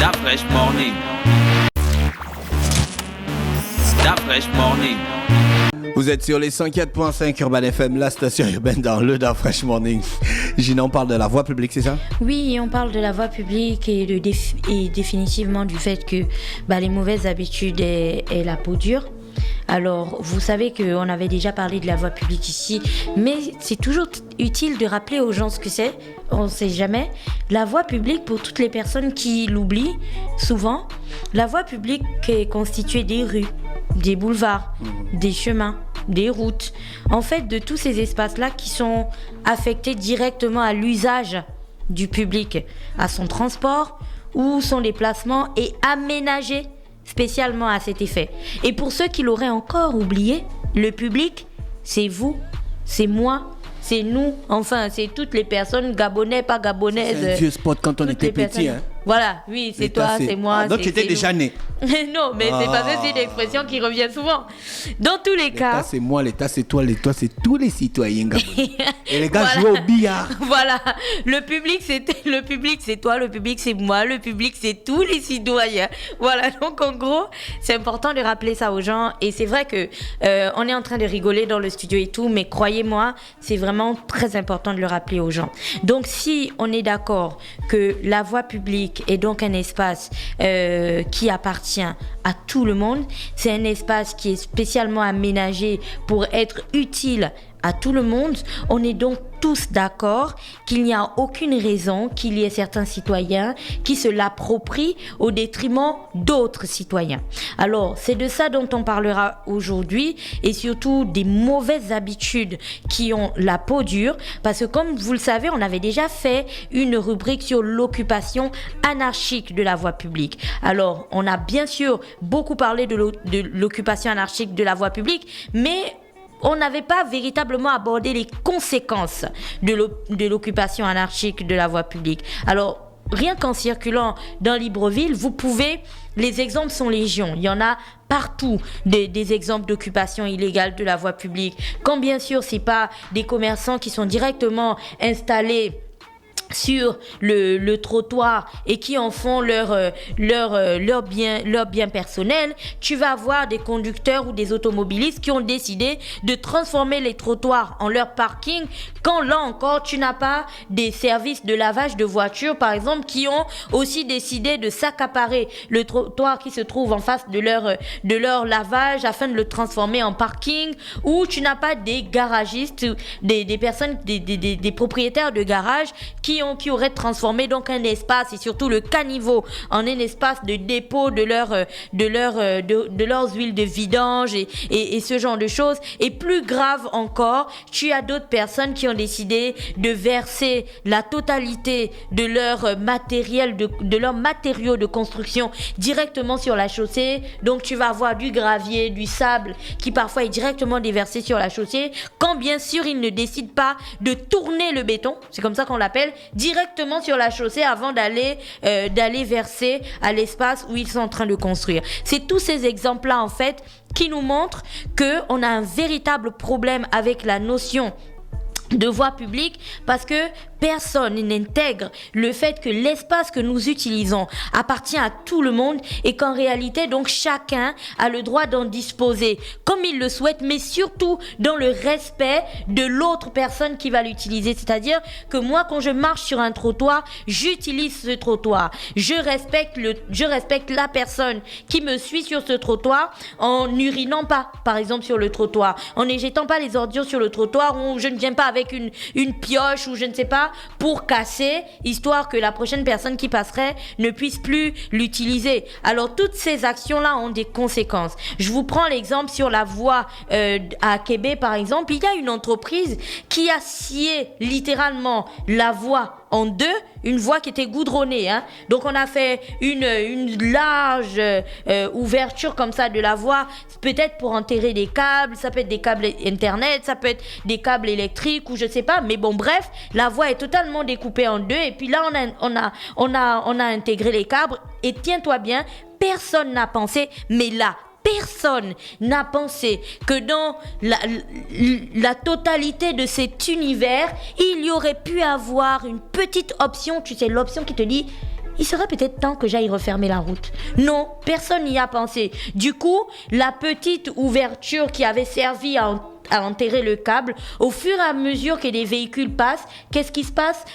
Da Fresh Morning. Da Fresh Morning. Vous êtes sur les 104.5 Urban FM, la station urbaine dans le Da Fresh Morning. Gina, on parle de la voie publique, c'est ça? Oui, on parle de la voie publique et, et définitivement du fait que les mauvaises habitudes est la peau dure. Alors, vous savez qu'on avait déjà parlé de la voie publique ici, mais c'est toujours utile de rappeler aux gens ce que c'est. On ne sait jamais. La voie publique, pour toutes les personnes qui l'oublient souvent, la voie publique est constituée des rues, des boulevards, des chemins, des routes. En fait, de tous ces espaces-là qui sont affectés directement à l'usage du public, à son transport ou son déplacement et aménagés spécialement à cet effet. Et pour ceux qui l'auraient encore oublié, le public, c'est vous, c'est moi, c'est nous, enfin, c'est toutes les personnes gabonais, pas gabonaises. C'est un vieux spot quand on était petit, hein. Voilà, oui, c'est toi, c'est moi. Donc tu étais déjà né. Non, mais c'est parce que c'est une expression qui revient souvent. Dans tous les cas. L'État c'est moi, l'État c'est toi, l'État c'est tous les citoyens gabonais. Et les gars jouent au billard. Voilà, le public c'est toi, le public c'est moi, le public c'est tous les citoyens. Voilà, donc en gros, c'est important de rappeler ça aux gens. Et c'est vrai que on est en train de rigoler dans le studio et tout, mais croyez-moi, c'est vraiment très important de le rappeler aux gens. Donc si on est d'accord que la voie publique est donc un espace qui appartient à tout le monde. C'est un espace qui est spécialement aménagé pour être utile à tout le monde. On est donc tous d'accord qu'il n'y a aucune raison qu'il y ait certains citoyens qui se l'approprient au détriment d'autres citoyens. Alors, c'est de ça dont on parlera aujourd'hui et surtout des mauvaises habitudes qui ont la peau dure parce que comme vous le savez, on avait déjà fait une rubrique sur l'occupation anarchique de la voie publique. Alors, on a bien sûr beaucoup parlé de l'occupation anarchique de la voie publique, mais on n'avait pas véritablement abordé les conséquences de l'occupation anarchique de la voie publique. Alors, rien qu'en circulant dans Libreville, les exemples sont légion. Il y en a partout des exemples d'occupation illégale de la voie publique. Quand bien sûr, c'est pas des commerçants qui sont directement installés sur le trottoir et qui en font leur bien personnel, tu vas avoir des conducteurs ou des automobilistes qui ont décidé de transformer les trottoirs en leur parking quand là encore tu n'as pas des services de lavage de voitures par exemple qui ont aussi décidé de s'accaparer le trottoir qui se trouve en face de leur lavage afin de le transformer en parking, ou tu n'as pas des garagistes, des personnes, des propriétaires de garages qui auraient transformé donc un espace et surtout le caniveau en un espace de dépôt de leurs huiles de vidange et ce genre de choses. Et plus grave encore, tu as d'autres personnes qui ont décidé de verser la totalité de leur matériel, de leurs matériaux de construction directement sur la chaussée. Donc tu vas avoir du gravier, du sable qui parfois est directement déversé sur la chaussée, quand bien sûr ils ne décident pas de tourner le béton, c'est comme ça qu'on l'appelle, directement sur la chaussée avant d'aller verser à l'espace où ils sont en train de construire. C'est tous ces exemples-là en fait qui nous montrent qu'on a un véritable problème avec la notion de voie publique parce que personne n'intègre le fait que l'espace que nous utilisons appartient à tout le monde et qu'en réalité, donc, chacun a le droit d'en disposer comme il le souhaite, mais surtout dans le respect de l'autre personne qui va l'utiliser. C'est-à-dire que moi, quand je marche sur un trottoir, j'utilise ce trottoir. Je respecte la personne qui me suit sur ce trottoir en n'urinant pas, par exemple, sur le trottoir, en ne jetant pas les ordures sur le trottoir, ou je ne viens pas avec une pioche ou je ne sais pas, pour casser, histoire que la prochaine personne qui passerait ne puisse plus l'utiliser. Alors toutes ces actions-là ont des conséquences. Je vous prends l'exemple sur la voie à Québec par exemple. Il y a une entreprise qui a scié littéralement la voie en deux, une voie qui était goudronnée, hein. Donc on a fait une large ouverture comme ça de la voie, peut-être pour enterrer des câbles, ça peut être des câbles internet, ça peut être des câbles électriques ou je sais pas, mais bon bref, la voie est totalement découpée en deux et puis là on a intégré les câbles et tiens-toi bien, personne n'a pensé, mais là personne n'a pensé que dans la totalité de cet univers, il y aurait pu avoir une petite option, tu sais, l'option qui te dit il serait peut-être temps que j'aille refermer la route. Non, personne n'y a pensé. Du coup, la petite ouverture qui avait servi à enterrer le câble, au fur et à mesure que les véhicules passent, qu'est-ce qui se passe?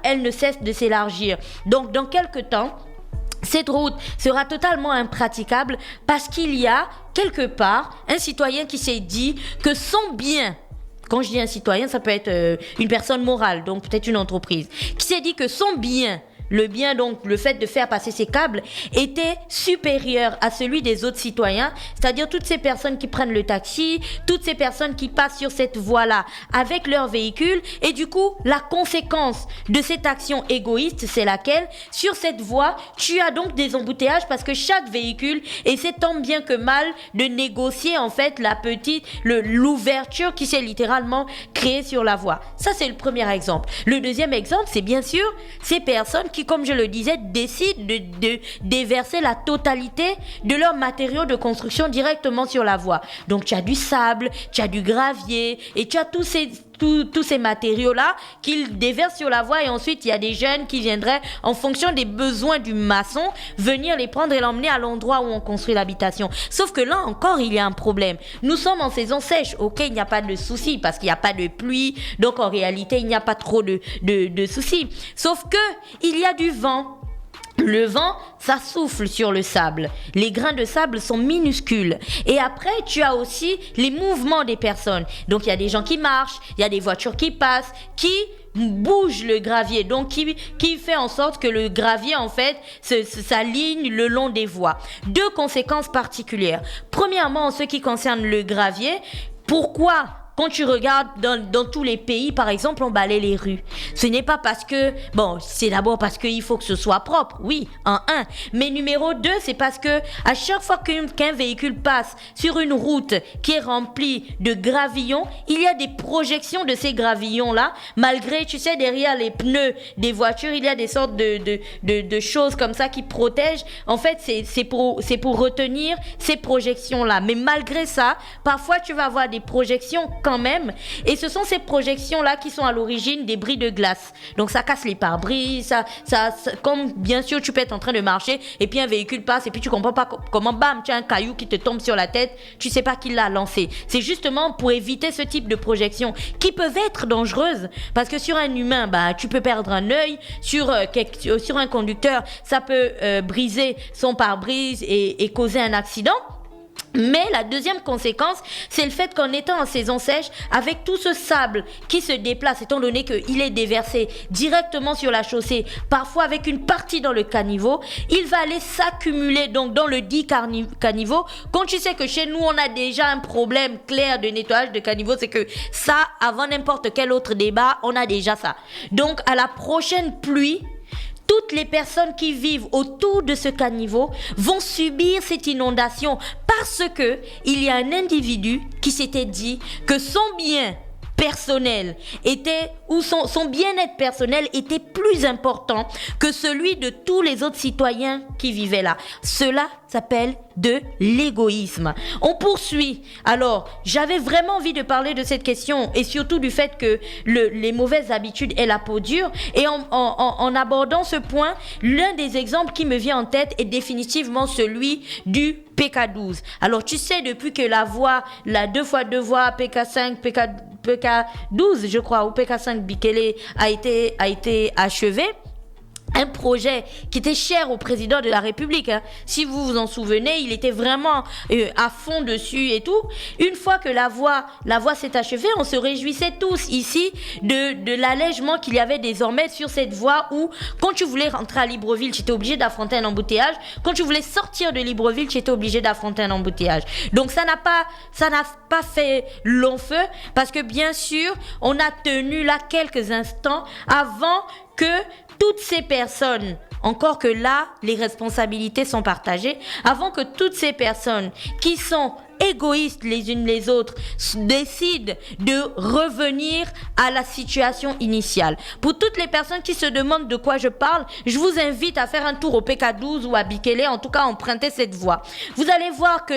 Elle ne cesse de s'élargir. Donc, dans quelques temps, cette route sera totalement impraticable parce qu'il y a quelque part un citoyen qui s'est dit que son bien, quand je dis un citoyen, ça peut être une personne morale, donc peut-être une entreprise, qui s'est dit que son bien, le bien, donc le fait de faire passer ces câbles, était supérieur à celui des autres citoyens, c'est-à-dire toutes ces personnes qui prennent le taxi, toutes ces personnes qui passent sur cette voie-là avec leur véhicule, et du coup, la conséquence de cette action égoïste, c'est laquelle? Sur cette voie, tu as donc des embouteillages parce que chaque véhicule essaie tant bien que mal de négocier en fait l'ouverture qui s'est littéralement créée sur la voie. Ça, c'est le premier exemple. Le deuxième exemple, c'est bien sûr ces personnes qui, comme je le disais, décident de déverser la totalité de leurs matériaux de construction directement sur la voie. Donc, tu as du sable, tu as du gravier et tu as tous ces matériaux-là qu'ils déversent sur la voie et ensuite, il y a des jeunes qui viendraient, en fonction des besoins du maçon, venir les prendre et l'emmener à l'endroit où on construit l'habitation. Sauf que là encore, il y a un problème. Nous sommes en saison sèche. Ok, il n'y a pas de souci parce qu'il n'y a pas de pluie. Donc, en réalité, il n'y a pas trop de soucis. Sauf que il y a du vent. Le vent, ça souffle sur le sable. Les grains de sable sont minuscules. Et après, tu as aussi les mouvements des personnes. Donc, il y a des gens qui marchent, il y a des voitures qui passent, qui bougent le gravier. Donc, qui fait en sorte que le gravier, en fait, s'aligne le long des voies. Deux conséquences particulières. Premièrement, en ce qui concerne le gravier, pourquoi? Quand tu regardes dans tous les pays, par exemple, on balaye les rues. Ce n'est pas parce que... c'est d'abord parce qu'il faut que ce soit propre. Oui, un. Mais numéro 2, c'est parce que à chaque fois qu'un véhicule passe sur une route qui est remplie de gravillons, il y a des projections de ces gravillons-là. Malgré, tu sais, derrière les pneus des voitures, il y a des sortes de choses comme ça qui protègent. En fait, c'est pour retenir ces projections-là. Mais malgré ça, parfois, tu vas avoir des projections quand même, et ce sont ces projections-là qui sont à l'origine des bris de glace. Donc ça casse les pare-brises, ça, comme bien sûr tu peux être en train de marcher et puis un véhicule passe et puis tu comprends pas comment tu as un caillou qui te tombe sur la tête, tu sais pas qui l'a lancé. C'est justement pour éviter ce type de projections qui peuvent être dangereuses parce que sur un humain, tu peux perdre un œil, sur un conducteur, ça peut briser son pare-brise et causer un accident. Mais la deuxième conséquence, c'est le fait qu'en étant en saison sèche, avec tout ce sable qui se déplace, étant donné qu'il est déversé directement sur la chaussée, parfois avec une partie dans le caniveau, il va aller s'accumuler donc dans le dit caniveau. Quand tu sais que chez nous, on a déjà un problème clair de nettoyage de caniveau, c'est que ça, avant n'importe quel autre débat, on a déjà ça. Donc, à la prochaine pluie, toutes les personnes qui vivent autour de ce caniveau vont subir cette inondation parce que il y a un individu qui s'était dit que son bien personnel son bien-être personnel était plus important que celui de tous les autres citoyens qui vivaient là. Cela s'appelle de l'égoïsme. On poursuit. Alors, j'avais vraiment envie de parler de cette question et surtout du fait que les mauvaises habitudes aient la peau dure. Et en abordant ce point, l'un des exemples qui me vient en tête est définitivement celui du PK12. Alors, tu sais, depuis que la 2x2 voies PK5, PK12, je crois, ou PK5 Bikele a été achevée, un projet qui était cher au président de la République. Si vous vous en souvenez, il était vraiment à fond dessus et tout. Une fois que la voie s'est achevée, on se réjouissait tous ici de l'allègement qu'il y avait désormais sur cette voie où, quand tu voulais rentrer à Libreville, tu étais obligé d'affronter un embouteillage. Quand tu voulais sortir de Libreville, tu étais obligé d'affronter un embouteillage. Donc ça n'a pas fait long feu parce que bien sûr, on a tenu là quelques instants avant que toutes ces personnes, encore que là, les responsabilités sont partagées, avant que toutes ces personnes qui sont égoïstes les unes les autres décident de revenir à la situation initiale. Pour toutes les personnes qui se demandent de quoi je parle, je vous invite à faire un tour au PK12 ou à Bikele, en tout cas emprunter cette voie. Vous allez voir que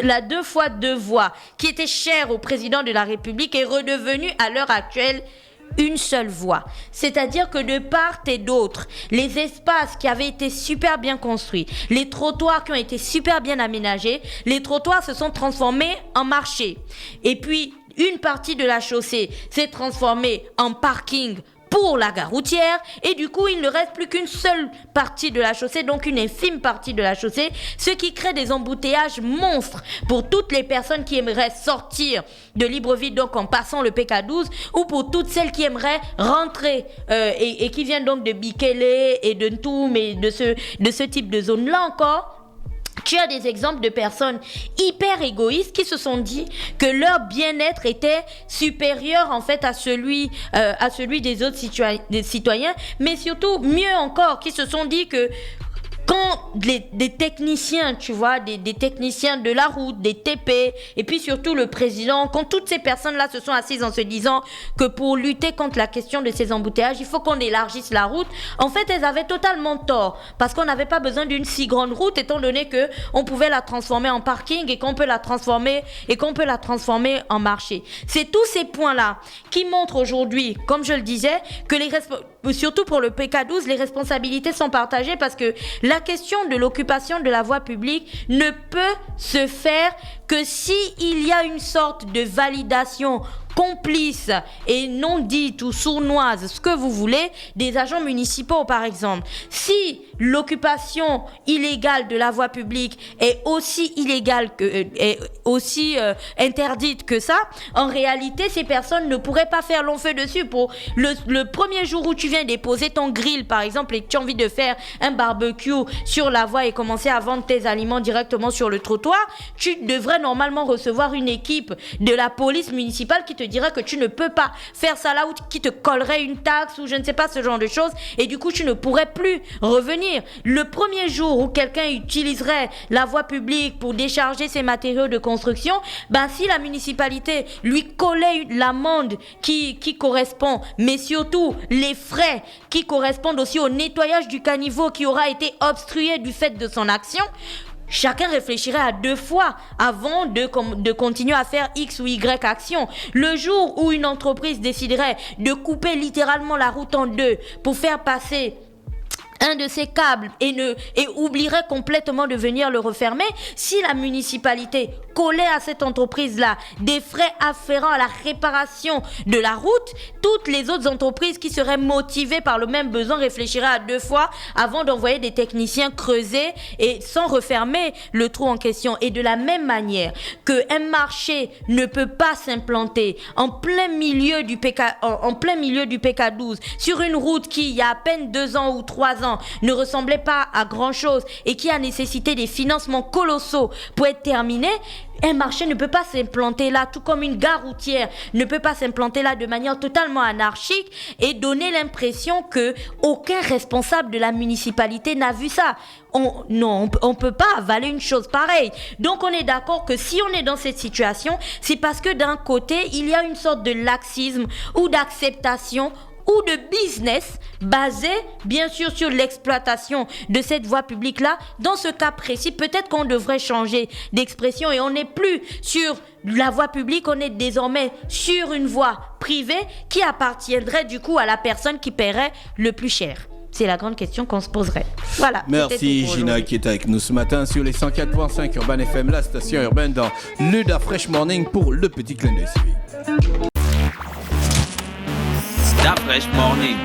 la 2x2 voie qui était chère au président de la République est redevenue à l'heure actuelle une seule voie. C'est-à-dire que de part et d'autre, les espaces qui avaient été super bien construits, les trottoirs qui ont été super bien aménagés, les trottoirs se sont transformés en marché. Et puis, une partie de la chaussée s'est transformée en parking pour la gare routière, et du coup il ne reste plus qu'une seule partie de la chaussée, donc une infime partie de la chaussée, ce qui crée des embouteillages monstres pour toutes les personnes qui aimeraient sortir de Libreville, donc en passant le PK12, ou pour toutes celles qui aimeraient rentrer et qui viennent donc de Bikele et de Ntoum et de ce type de zone. Là encore, tu as des exemples de personnes hyper égoïstes qui se sont dit que leur bien-être était supérieur en fait à celui des autres citoyens, mais surtout mieux encore, qui se sont dit que quand des techniciens, tu vois, des techniciens de la route, des TP, et puis surtout le président, quand toutes ces personnes-là se sont assises en se disant que pour lutter contre la question de ces embouteillages, il faut qu'on élargisse la route, en fait, elles avaient totalement tort, parce qu'on n'avait pas besoin d'une si grande route, étant donné que on pouvait la transformer en parking et qu'on peut la transformer en marché. C'est tous ces points-là qui montrent aujourd'hui, comme je le disais, que surtout pour le PK12, les responsabilités sont partagées, parce que la question de l'occupation de la voie publique ne peut se faire que si il y a une sorte de validation complice et non dite ou sournoise, ce que vous voulez, des agents municipaux par exemple. Si l'occupation illégale de la voie publique est aussi illégale est aussi interdite que ça, en réalité ces personnes ne pourraient pas faire long feu dessus. Pour le premier jour où tu viens déposer ton grill par exemple et que tu as envie de faire un barbecue sur la voie et commencer à vendre tes aliments directement sur le trottoir, tu devrais normalement recevoir une équipe de la police municipale qui te dirait que tu ne peux pas faire ça là, ou qui te collerait une taxe ou je ne sais pas, ce genre de choses, et du coup tu ne pourrais plus revenir. Le premier jour où quelqu'un utiliserait la voie publique pour décharger ses matériaux de construction, si la municipalité lui collait l'amende qui correspond, mais surtout les frais qui correspondent aussi au nettoyage du caniveau qui aura été obstrué du fait de son action, chacun réfléchirait à 2 fois avant de continuer à faire X ou Y action. Le jour où une entreprise déciderait de couper littéralement la route en 2 pour faire passer un de ces câbles et oublierait complètement de venir le refermer, si la municipalité collait à cette entreprise-là des frais afférents à la réparation de la route, toutes les autres entreprises qui seraient motivées par le même besoin réfléchiraient à 2 fois avant d'envoyer des techniciens creuser et sans refermer le trou en question. Et de la même manière qu'un marché ne peut pas s'implanter en plein milieu du PK12 sur une route qui, il y a à peine 2 ans ou 3 ans, ne ressemblait pas à grand chose et qui a nécessité des financements colossaux pour être terminé, un marché ne peut pas s'implanter là, tout comme une gare routière ne peut pas s'implanter là de manière totalement anarchique et donner l'impression que aucun responsable de la municipalité n'a vu ça. On peut pas avaler une chose pareille. Donc on est d'accord que si on est dans cette situation, c'est parce que d'un côté, il y a une sorte de laxisme ou d'acceptation ou de business basé bien sûr sur l'exploitation de cette voie publique-là. Dans ce cas précis, peut-être qu'on devrait changer d'expression et on n'est plus sur la voie publique, on est désormais sur une voie privée qui appartiendrait du coup à la personne qui paierait le plus cher. C'est la grande question qu'on se poserait. Voilà. Merci Gina qui est avec nous ce matin sur les 104.5 Urban FM, la station urbaine dans le Da Fresh Morning pour le petit clin d'œil civique. Da Fresh Morning.